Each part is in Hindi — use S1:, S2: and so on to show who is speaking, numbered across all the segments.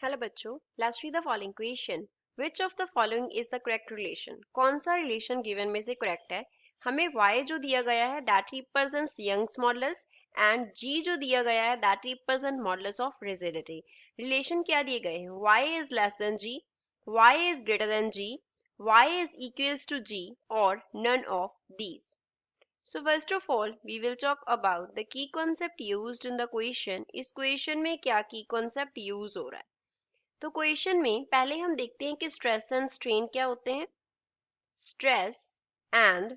S1: हेलो बच्चों, let's read the following question. Which of the following is the correct relation? कौन सा रिलेशन गिवन में से करेक्ट है? हमें y जो दिया गया है that represents Young's modulus and g जो दिया गया है that represent modulus of rigidity. Relation क्या दिए गए हैं? y is less than g, y is greater than g, y is equals to g और none of these. So first of all, we will talk about the key concept used in the question. इस question में क्या key concept use हो रहा है? तो क्वेश्चन में पहले हम देखते हैं कि स्ट्रेस एंड स्ट्रेन क्या होते हैं। स्ट्रेस एंड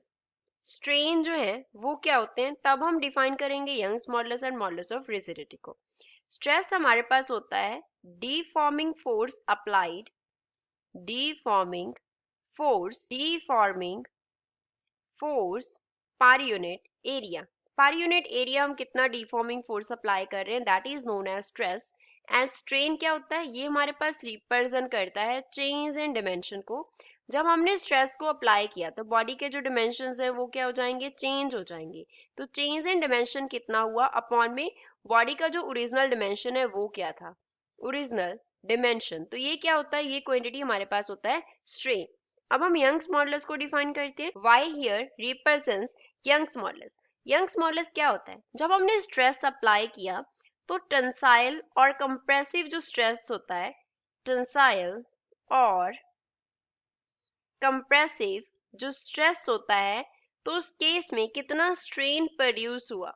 S1: स्ट्रेन जो है वो क्या होते हैं, तब हम डिफाइन करेंगे Young's modulus and modulus of rigidity को। स्ट्रेस हमारे पास होता है deforming force applied, deforming force per unit area. Per unit area हम कितना डीफॉर्मिंग फोर्स अप्लाई कर रहे हैं that is known as stress. And strain क्या होता है, ये हमारे पास रिप्रेजेंट करता है चेंज इन डिमेंशन को। जब हमने स्ट्रेस को अप्लाई किया तो बॉडी के जो डिमेंशंस है वो क्या हो जाएंगे, चेंज हो जाएंगे। तो चेंज इन डिमेंशन कितना हुआ अपॉन में बॉडी का जो ओरिजिनल डिमेंशन है वो क्या था, ओरिजिनल डिमेंशन। तो ये क्या होता है, ये क्वांटिटी हमारे पास होता है स्ट्रेन। अब हम यंग्स मॉडुलस को डिफाइन करते हैं। Y here represents Young's modulus. Young's modulus क्या होता है, जब हमने स्ट्रेस अप्लाई किया तो टेंसाइल और कंप्रेसिव जो स्ट्रेस होता है, टेंसाइल और कंप्रेसिव जो स्ट्रेस होता है, तो उस केस में कितना स्ट्रेन प्रोड्यूस हुआ,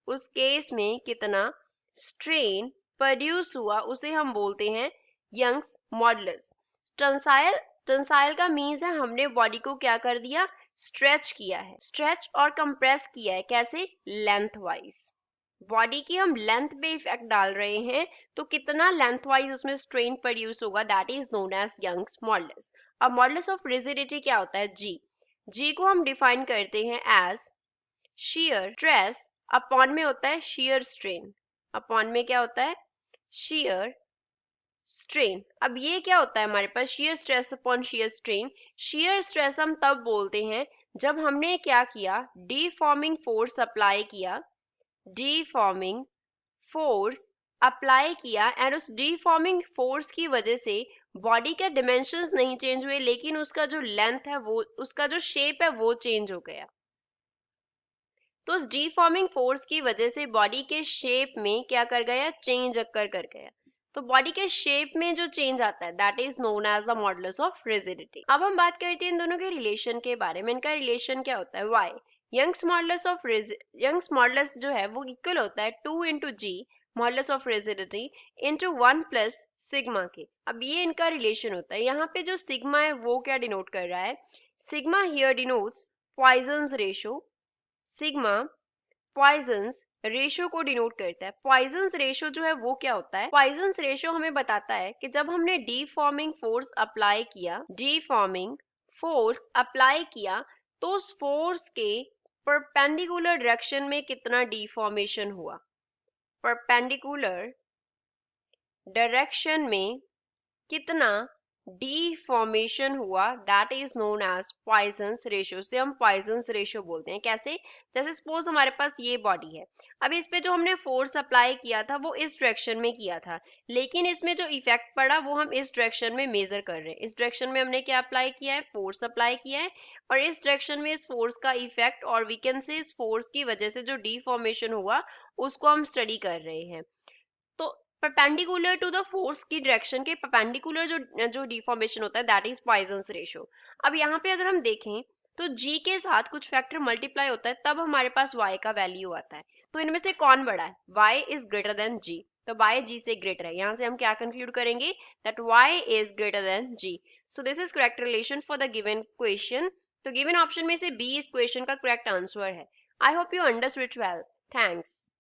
S1: उस केस में कितना स्ट्रेन प्रोड्यूस हुआ उसे हम बोलते हैं यंग्स मॉडुलस। टेंसाइल टेंसाइल का मीन्स है हमने बॉडी को क्या कर दिया, स्ट्रेच किया है, स्ट्रेच और कंप्रेस किया है। कैसे? Length wise. बॉडी की हम लेंथ पे इफेक्ट डाल रहे हैं तो कितना लेंथ वाइज उसमें स्ट्रेन प्रोड्यूस होगा that is known as Young's modulus. अब मॉडुलस ऑफ रिजिडिटी क्या होता है, जी को हम डिफाइन करते हैं एज shear स्ट्रेस अपॉन में होता है shear स्ट्रेन, अपॉन में क्या होता है, shear स्ट्रेन। अब ये क्या होता है हमारे पास, shear stress upon shear strain. shear stress हम तब बोलते हैं जब हमने क्या किया, डीफॉर्मिंग फोर्स अप्लाई किया, डीफॉर्मिंग फोर्स अप्लाई किया एंड उस डीफॉर्मिंग फोर्स की वजह से बॉडी के डिमेंशंस नहीं चेंज हुए लेकिन उसका जो लेंथ है वो, उसका जो शेप है वो चेंज हो गया। तो उस डीफॉर्मिंग फोर्स की वजह से बॉडी के शेप में क्या कर गया, चेंज अक्कर कर गया। तो बॉडी के शेप में जो चेंज आता है that is known as the modulus of rigidity. अब हम बात करते हैं इन दोनों के रिलेशन के बारे में। इनका रिलेशन क्या होता है, वाई यंग्स मॉडुलस जो है वो इक्वल होता है 2 into G modulus of rigidity into 1 plus sigma के। अब ये इनका रिलेशन होता है। यहाँ पे जो सिग्मा है वो क्या डिनोट कर रहा है, sigma here denotes Poisson's ratio, sigma Poisson's ratio को डिनोट करता है। पॉइजन्स रेशियो जो है वो क्या होता है, पॉइजन्स रेशियो हमें बताता है कि जब हमने डीफॉर्मिंग फोर्स अप्लाई किया तो उस फोर्स के परपेंडिकुलर डायरेक्शन में कितना डिफॉर्मेशन हुआ, परपेंडिकुलर डायरेक्शन में कितना डीफॉर्मेशन हुआ that is known as Poisson's ratio. से हम पॉइजन्स रेशियो बोलते हैं। कैसे? जैसे सपोज हमारे पास ये बॉडी है, अब इस पे जो हमने फोर्स अप्लाई किया था वो इस डायरेक्शन में किया था, लेकिन इसमें जो इफेक्ट पड़ा वो हम इस डायरेक्शन में मेजर कर रहे हैं। इस डायरेक्शन में हमने क्या अप्लाई किया है, फोर्स अप्लाई किया है, और इस डायरेक्शन में इस फोर्स का इफेक्ट और वी कैन से इस फोर्स की वजह से जो डीफॉर्मेशन हुआ उसको हम स्टडी कर रहे हैं। तो परपेंडिकुलर टू द फोर्स की डायरेक्शन के परपेंडिकुलर जो डिफॉर्मेशन होता है दैट इज पॉइजन्स रेशियो। अब यहाँ पे अगर हम देखें तो g के साथ कुछ फैक्टर मल्टीप्लाई होता है तब हमारे पास y का वैल्यू आता है। तो इनमें से कौन बड़ा है, y is greater than g, तो y g से ग्रेटर है। यहाँ से हम क्या कंक्लूड करेंगे, that y is greater than g। So this is correct relation for the given question. तो गिवन ऑप्शन में से b इस क्वेश्चन का करेक्ट आंसर है। I hope you understood well. Thanks.